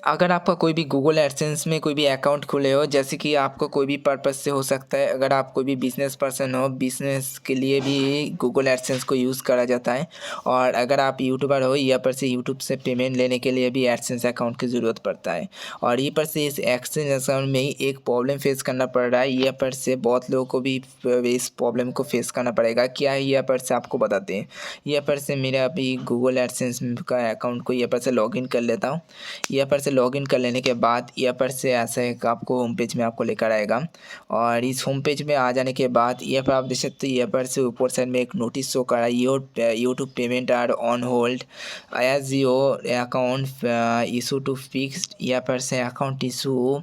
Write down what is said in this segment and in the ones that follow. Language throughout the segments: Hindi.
अगर आपका कोई भी गूगल एडसेंस में कोई भी अकाउंट खुले हो, जैसे कि आपको कोई भी पर्पज़ से हो सकता है, अगर आप कोई भी बिज़नेस पर्सन हो, बिज़नेस के लिए भी गूगल एडसेंस को यूज़ करा जाता है। और अगर आप यूट्यूबर हो, यहाँ पर से यूट्यूब से पेमेंट लेने के लिए भी एडसेंस अकाउंट की ज़रूरत पड़ता है। और ये पर से इस एडसेंस अकाउंट में ही एक प्रॉब्लम फेस करना पड़ रहा है। यहाँ पर से बहुत लोगों को भी इस प्रॉब्लम को फेस करना पड़ेगा। क्या है यहाँ पर से आपको बताते हैं। यहाँ पर से मेरा अभी गूगल एडसेंस का अकाउंट को यहाँ पर से लॉगिन कर लेता हूँ। यहाँ पर से लॉगिन कर लेने के बाद यहाँ पर से ऐसा एक आपको होम पेज में आपको लेकर आएगा। और इस होम पेज में आ जाने के बाद यहाँ पर आप देख सकते हो, यहाँ पर से ऊपर साइड में एक नोटिस शो कर रहा है, YouTube payment are on hold as your account issue to fixed. यहाँ पर से अकाउंट इशू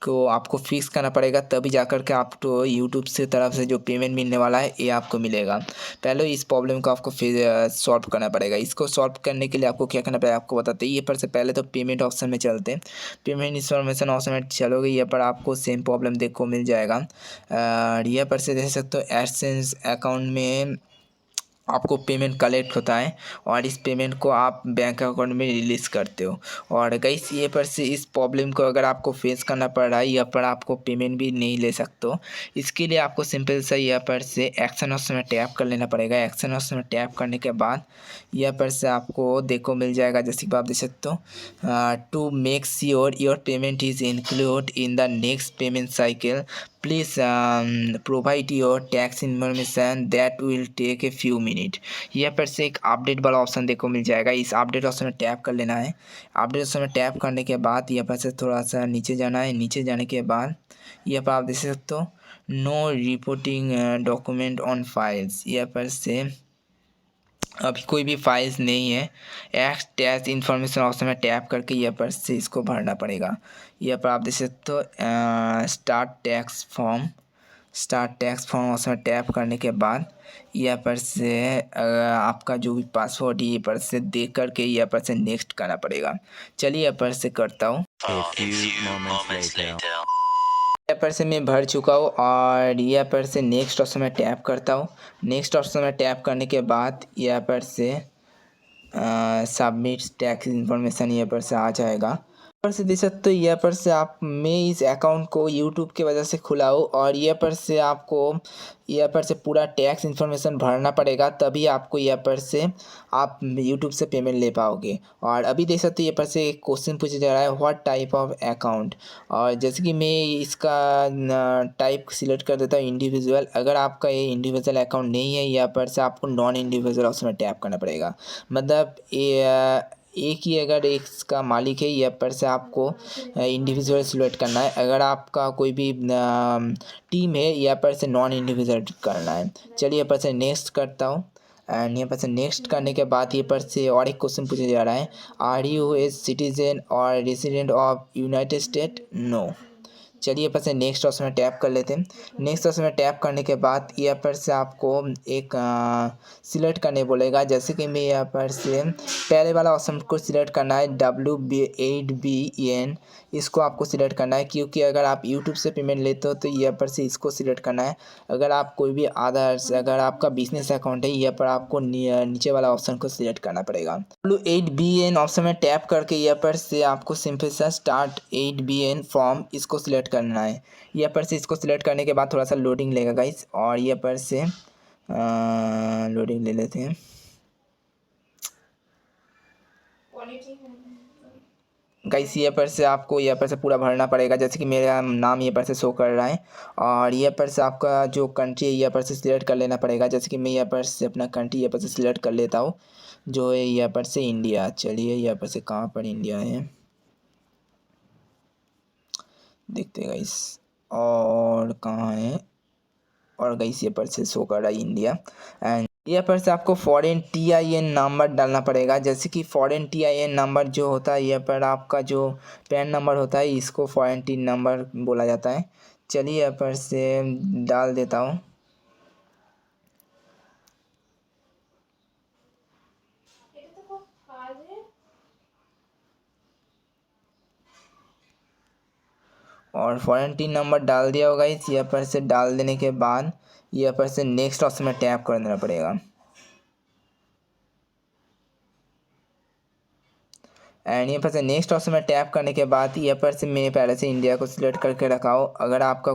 को आपको फिक्स करना पड़ेगा, तभी जाकर के आपको यूट्यूब से तरफ से जो पेमेंट मिलने वाला है ये आपको मिलेगा। पहले इस प्रॉब्लम को आपको फिर सॉल्व करना पड़ेगा। इसको सॉल्व करने के लिए आपको क्या करना पड़ेगा आपको बताते हैं। ये पर से पहले तो पेमेंट ऑप्शन में चलते हैं। पेमेंट इंफॉर्मेशन ऑप्शन में चलोगे, यहाँ पर आपको सेम प्रॉब्लम देखने को मिल जाएगा। यहाँ पर से देख सकते हो एडसेंस अकाउंट में आपको पेमेंट कलेक्ट होता है और इस पेमेंट को आप बैंक अकाउंट में रिलीज़ करते हो। और गाइस ये पर से इस प्रॉब्लम को अगर आपको फेस करना पड़ रहा है, यहाँ पर आपको पेमेंट भी नहीं ले सकते हो। इसके लिए आपको सिंपल सा यहाँ पर से एक्शन ऑप्शन में टैप कर लेना पड़ेगा। एक्शन ऑप्शन में टैप करने के बाद यहाँ पर से आपको देखो मिल जाएगा, जैसे कि आप देख सकते हो, to make sure your payment is include in the next payment cycle please provide your tax information that will take a few minute. यहाँ पर से एक अपडेट वाला ऑप्शन देखो मिल जाएगा। इस अपडेट ऑप्शन में टैप कर लेना है। अपडेट ऑप्शन में टैप करने के बाद यहाँ पर से थोड़ा सा नीचे जाना है। नीचे जाने के बाद यहाँ पर आप देख सकते हो no reporting document on files. यहाँ पर से अभी कोई भी फाइल्स नहीं है। एक्स टैक्स इन्फॉर्मेशन ऑप्शन में टैप करके यहाँ पर से इसको भरना पड़ेगा। यहाँ पर आप देख सकते हो स्टार्ट टैक्स फॉर्म ऑप्शन में टैप करने के बाद यहाँ पर से आपका जो भी पासवर्ड है यहाँ पर से देख करके यहाँ पर से नेक्स्ट करना पड़ेगा। चलिए यहाँ पर से करता हूँ। यहाँ पर से मैं भर चुका हूँ और यहाँ पर से नेक्स्ट ऑप्शन में टैप करता हूँ। नेक्स्ट ऑप्शन में टैप करने के बाद यहाँ पर से सबमिट टैक्स इन्फॉर्मेशन यहाँ पर से आ जाएगा। पर से देख सकते हो यहाँ पर से आप मैं इस अकाउंट को यूट्यूब की वजह से खुला हूँ और यहाँ पर से आपको यहाँ पर से पूरा टैक्स इन्फॉर्मेशन भरना पड़ेगा, तभी आपको यहाँ पर से आप यूट्यूब से पेमेंट ले पाओगे। और अभी देख सकते हो यहाँ पर से एक क्वेश्चन पूछा जा रहा है, व्हाट टाइप ऑफ अकाउंट। और जैसे कि मैं इसका टाइप सिलेक्ट कर देता हूँ इंडिविजुअल। अगर आपका ये इंडिविजुअल अकाउंट नहीं है, यहाँ पर से आपको नॉन इंडिविजुअल ऑप्शन में टैप करना पड़ेगा। मतलब एक ही अगर एक का मालिक है, यहाँ पर से आपको इंडिविजुअल सिलेक्ट करना है। अगर आपका कोई भी टीम है, यहाँ पर से नॉन इंडिविजुअल करना है। चलिए यहाँ पर से नेक्स्ट करता हूँ। एंड यहाँ पर से नेक्स्ट करने के बाद यहाँ पर से और एक क्वेश्चन पूछा जा रहा है, आर यू ए सिटीजन और resident of United State. No. चलिए पर से नेक्स्ट ऑप्शन में टैप कर लेते हैं। नेक्स्ट ऑप्शन में टैप करने के बाद यहाँ पर से आपको एक सिलेक्ट करने बोलेगा। जैसे कि मैं यहाँ पर से पहले वाला ऑप्शन को सिलेक्ट करना है, WB8BN। इसको आपको सिलेक्ट करना है, क्योंकि अगर आप यूट्यूब से पेमेंट लेते हो तो यहाँ पर से इसको सिलेक्ट करना है। अगर आप कोई भी अदर्स अगर आपका बिजनेस अकाउंट है, यहाँ पर आपको नीचे वाला ऑप्शन को सिलेक्ट करना पड़ेगा। W8BN ऑप्शन में टैप करके यहाँ पर से आपको सिंपल सा स्टार्ट 8BN फॉर्म इसको सिलेक्ट करना है। यहाँ पर से इसको सिलेक्ट करने के बाद थोड़ा सा लोडिंग लेगा गाइस, और यहाँ पर से लोडिंग ले लेते हैं। गाइस यहाँ पर से आपको यहाँ पर से पूरा भरना पड़ेगा, जैसे कि मेरा नाम यहाँ पर से शो कर रहा है। और यहाँ पर से आपका जो कंट्री है यहाँ पर से सिलेक्ट कर लेना पड़ेगा। जैसे कि मैं यहाँ पर से अपना कंट्री यहाँ पर से सिलेक्ट कर लेता हूँ, जो है यहाँ पर से इंडिया। चलिए यहाँ पर से कहाँ पर इंडिया है देखते हैं गाइस, और कहाँ है, और गाइस यहाँ पर से शो कर रहा है इंडिया। एंड यहाँ पर से आपको फॉरेन TIN नंबर डालना पड़ेगा। जैसे कि फॉरेन TIN नंबर जो होता है, यहाँ पर आपका जो पैन नंबर होता है, इसको फॉरेन टी नंबर बोला जाता है। चलिए यहाँ पर से डाल देता हूँ। और फॉरेन टी नंबर डाल दिया होगा इस। यहाँ पर से डाल देने के बाद यहाँ पर से नेक्स्ट ऑप्शन में टैप कर देना पड़ेगा। एंड यहाँ पर से नेक्स्ट ऑप्शन में टैप करने के बाद यहाँ पर से मैंने पहले से इंडिया को सिलेक्ट करके रखा हो। अगर आपका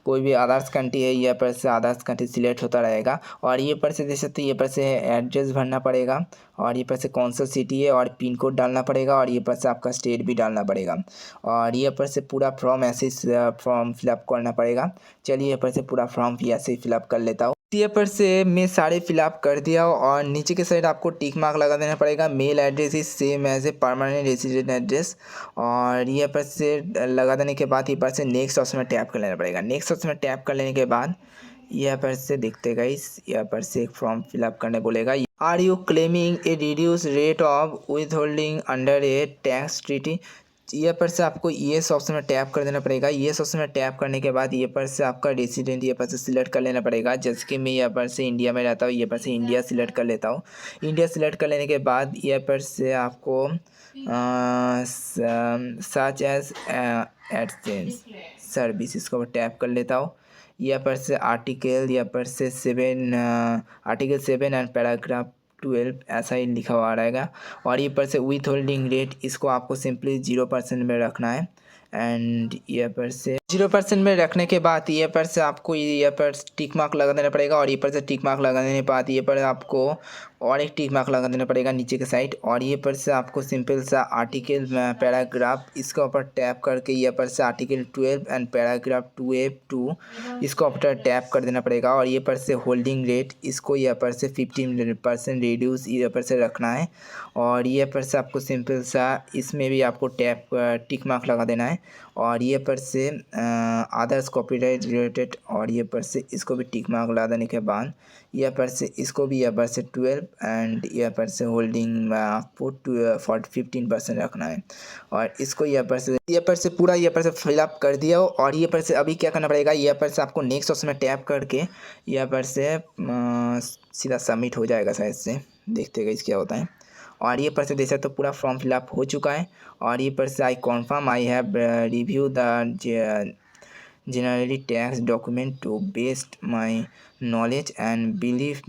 कोई भी अदर्स कंट्री है, यहाँ पर से अदर्स कंट्री सिलेक्ट होता रहेगा। और ये पर से देख सकते हैं, ये पर से एड्रेस भरना पड़ेगा और ये पर से कौन सा सिटी है और पिन कोड डालना पड़ेगा और ये पर से आपका स्टेट भी डालना पड़ेगा और ये पर से पूरा फॉर्म ऐसे फॉर्म फिलअप करना पड़ेगा। चलिए यहाँ पर से पूरा फॉर्म भी ऐसे ही फिलअप कर लेता हूँ। यहाँ पर से मैं सारे फिलअप कर दिया और नीचे के साइड आपको टिक मार्क लगा देना पड़ेगा। Mail address is same as a permanent resident address और यहाँ पर से लगा देने के बाद यहाँ पर से नेक्स्ट ऑप्शन में टैप कर लेना पड़ेगा। नेक्स्ट ऑप्शन में टैप कर लेने के बाद यहाँ पर से देखते गाइस, यहाँ पर से एक फॉर्म फिलअप करने बोलेगा। Are you claiming a reduce rate of withholding under a tax treaty. ये पर से आपको येस ऑप्शन में टैप कर देना पड़ेगा। येस ऑप्शन में टैप करने के बाद ये पर से आपका रेसिडेंट ये पर से सिलेक्ट कर लेना पड़ेगा। जैसे कि मैं यहाँ पर से इंडिया में रहता हूँ, ये पर से इंडिया सिलेक्ट कर लेता हूँ। इंडिया सिलेक्ट कर लेने के बाद ये पर से आपको सच एज एडसेंस सर्विस इसको टैप कर लेता हूँ। यहाँ पर से आर्टिकल यहाँ पर से आर्टिकल 7 एंड पैराग्राफ 12 ऐसा ही लिखा हुआ रहेगा और ये पर से विथ होल्डिंग रेट इसको आपको सिंपली 0% में रखना है। एंड ये पर से 0% में रखने के बाद ये पर से आपको ये पर टिक मार्क लगा देना पड़ेगा और ये पर से टिक मार्क लगा देने के बाद ये पर आपको और एक टिक मार्क लगा देना पड़ेगा नीचे के साइड और ये पर से आपको सिंपल सा आर्टिकल पैराग्राफ इसके ऊपर टैप करके ये पर से आर्टिकल 12 एंड पैराग्राफ 2F2 इसको ऊपर टैप कर देना पड़ेगा और ये पर से होल्डिंग रेट इसको ये पर से 15% रिड्यूस ये पर से रखना है और ये पर से आपको सिंपल सा इसमें भी आपको टैप टिक मार्क लगा देना है और ये पर से अदर्स कॉपीराइट रिलेटेड और ये पर से इसको भी टिक मार्क लगा देने के बाद ये पर से इसको भी ये पर से 12 एंड ये पर से होल्डिंग आपको 15% रखना है और इसको ये पर से पूरा ये पर से फिलअप कर दिया हो। और ये पर से अभी क्या करना पड़ेगा, ये पर से आपको नेक्स्ट ऑप्शन में टैप करके ये पर से सीधा सबमिट हो जाएगा शायद से, देखते गए क्या होता है। और ये पर से देख सकते हो पूरा फॉर्म फिलअप हो चुका है और ये पर से I confirm I have review the generally tax document to based my knowledge and believe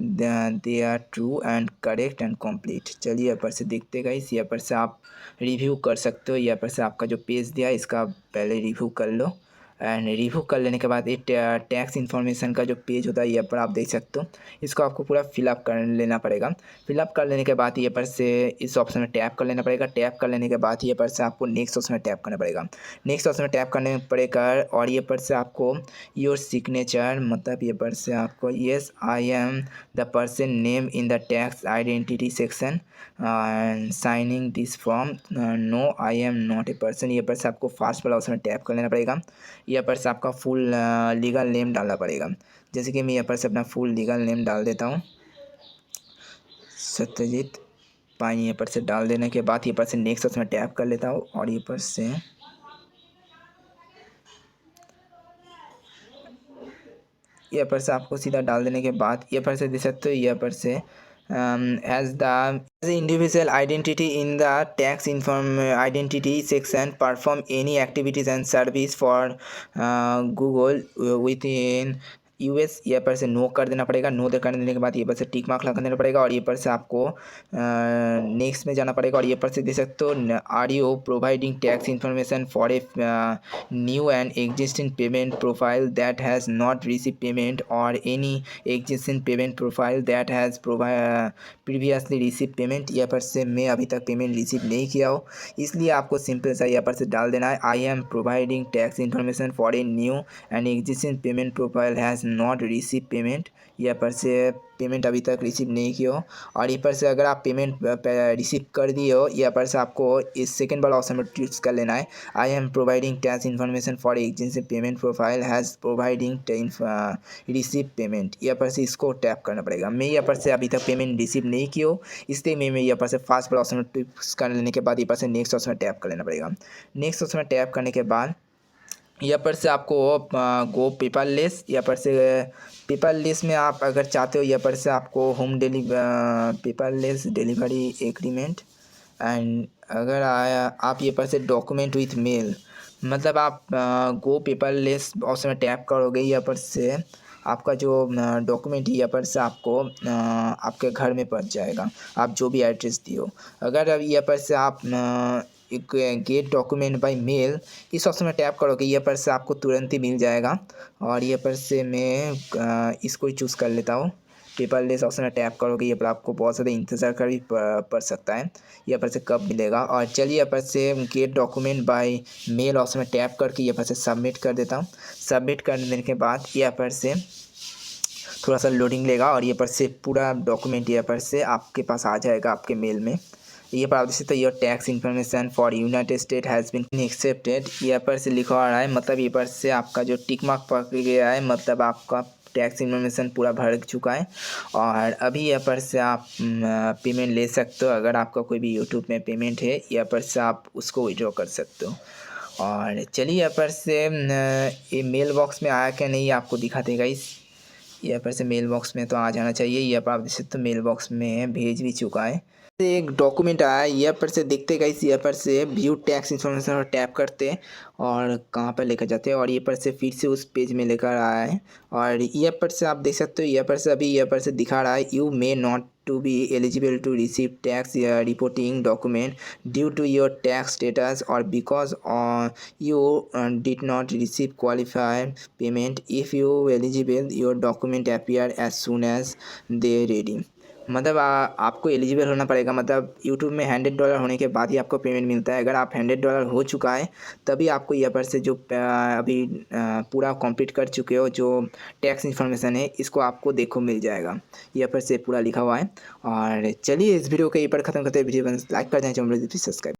they are true and correct and complete। चलिए यहाँ पर से देखते गाइस, यहाँ पर से आप रिव्यू कर सकते हो। यहाँ पर से आपका जो पेज दिया है इसका पहले रिव्यू कर लो एंड रिव्यू कर लेने के बाद ये टैक्स इन्फॉर्मेशन का जो पेज होता है यहाँ पर आप देख सकते हो, इसको आपको पूरा फिलअप कर लेना पड़ेगा। फिलअप कर लेने के बाद ये पर से इस ऑप्शन में टैप कर लेना पड़ेगा। टैप कर लेने के बाद ये पर से आपको नेक्स्ट ऑप्शन में टैप करना पड़ेगा। नेक्स्ट ऑप्शन में टैप करने पड़ेगा और ये पर से आपको योर सिग्नेचर मतलब ये पर से आपको yes I am the person name in the tax identity section and signing this form no I am not a person. ये पर से आपको फास्ट वाला ऑप्शन में टैप कर लेना पड़ेगा। यहाँ पर से आपका फुल लीगल नेम डालना पड़ेगा। जैसे कि मैं यहाँ पर से अपना फुल लीगल नेम डाल देता हूँ, सत्यजीत पानी। यहाँ पर से डाल देने के बाद ये पर से नेक्स्ट ऑप्शन में टैप कर लेता हूँ और ये पर से यहाँ पर से आपको सीधा डाल देने के बाद यहाँ पर से देख सकते हो यहाँ पर से as the individual identity in the tax inform identity section perform any activities and service for Google within US। ये पर से नो कर देना पड़ेगा। नो कर देने के बाद ये पर से टिक मार्क लगा देना पड़ेगा और ये पर से आपको नेक्स्ट में जाना पड़ेगा और ये पर से देख सकते हो are you providing tax information for a new and existing payment profile that has not receive payment और any existing payment profile that has previously receive payment. यहाँ पर से मैं अभी तक पेमेंट रिसीव नहीं किया हो, इसलिए आपको सिंपल सा यहाँ पर से डाल देना है I am providing tax information for a new and existing payment profile has not receive payment. यहाँ पर से पेमेंट अभी तक रिसीव नहीं किया हो और यहाँ पर से अगर आप पेमेंट रिसीव कर दिए हो यहाँ पर से आपको इस सेकंड वाला ऑप्शन में चूज कर लेना है I am providing tax information for existing payment profile has providing receive payment. यहाँ पर से इसको टैप करना पड़ेगा। मैं यहाँ पर से अभी तक पेमेंट रिसीव नहीं की हो, इसलिए मैं यहाँ पर से फास्ट वाला ऑप्शन में चूज कर लेने के बाद यहाँ पर से नेक्स्ट ऑप्शन में टैप कर लेना पड़ेगा। नेक्स्ट ऑप्शन में टैप करने के बाद यहाँ पर से आपको गो पेपरलेस, यहाँ पर से पेपरलेस में आप अगर चाहते हो यहाँ पर से आपको home paperless delivery agreement and अगर आप ये पर से डॉक्यूमेंट विथ मेल मतलब आप गो पेपरलेस ऑप्शन में टैप करोगे यहाँ पर से आपका जो डॉक्यूमेंट यहाँ पर से आपको आपके घर में पहुंच जाएगा, आप जो भी एड्रेस दिए हो। अगर अब यहाँ पर से आप एक गेट डॉक्यूमेंट बाय मेल इस ऑप्शन में टैप करोगे, यहाँ पर से आपको तुरंत ही मिल जाएगा। और यहाँ पर से मैं इसको ही चूज़ कर लेता हूँ। पेपरलेस ऑप्शन में टैप करोगे, यहाँ पर आपको बहुत ज़्यादा इंतज़ार कर भी पड़ सकता है, यहाँ पर से कब मिलेगा। और चलिए यहाँ पर से get document by mail option में टैप करके यहाँ पर से सबमिट कर देता हूँ। सबमिट कर देने के बाद यहाँ पर से थोड़ा सा लोडिंग लेगा और ये पर से पूरा डॉक्यूमेंट यहाँ पर से आपके पास आ जाएगा आपके मेल में। ये पर आप देख सकते हो your tax information for United State has been accepted, यहाँ पर से लिखा आ रहा है, मतलब ये पर से आपका जो टिक मार्क पड़ गया है, मतलब आपका टैक्स इन्फॉर्मेशन पूरा भर चुका है। और अभी यहाँ पर से आप पेमेंट ले सकते हो। अगर आपका कोई भी यूट्यूब में पेमेंट है, यहाँ पर से आप उसको विड्रॉ कर सकते हो। और चलिए यहाँ पर से ये मेल बॉक्स में आया क्या नहीं आपको दिखा देगा। यहाँ पर से मेल बॉक्स में तो आ जाना चाहिए। यहाँ पर आप देख सकते हो मेल बॉक्स में भेज भी चुका है। एक डॉक्यूमेंट आया है, यहाँ पर से देखते गाइस, यहाँ पर से व्यू टैक्स इन्फॉर्मेशन और टैप करते हैं और कहाँ पर लेकर जाते हैं और ये पर से फिर से उस पेज में लेकर आया है। और यहाँ पर से आप देख सकते हो, यहाँ पर से अभी यहाँ पर से दिखा रहा है you may not to be eligible to receive tax reporting document due to your tax status or because you did not receive qualified payment. If you eligible, your document appear as soon as they ready। मतलब आपको एलिजिबल होना पड़ेगा, मतलब यूट्यूब में $100 होने के बाद ही आपको पेमेंट मिलता है। अगर आप $100 हो चुका है तभी आपको यहाँ पर से जो अभी पूरा कंप्लीट कर चुके हो जो टैक्स इन्फॉर्मेशन है, इसको आपको देखो मिल जाएगा। यहाँ पर से पूरा लिखा हुआ है। और चलिए इस वीडियो को यहीं पर ख़त्म करते हैं। वीडियो लाइक कर दें, चैनल सब्सक्राइब।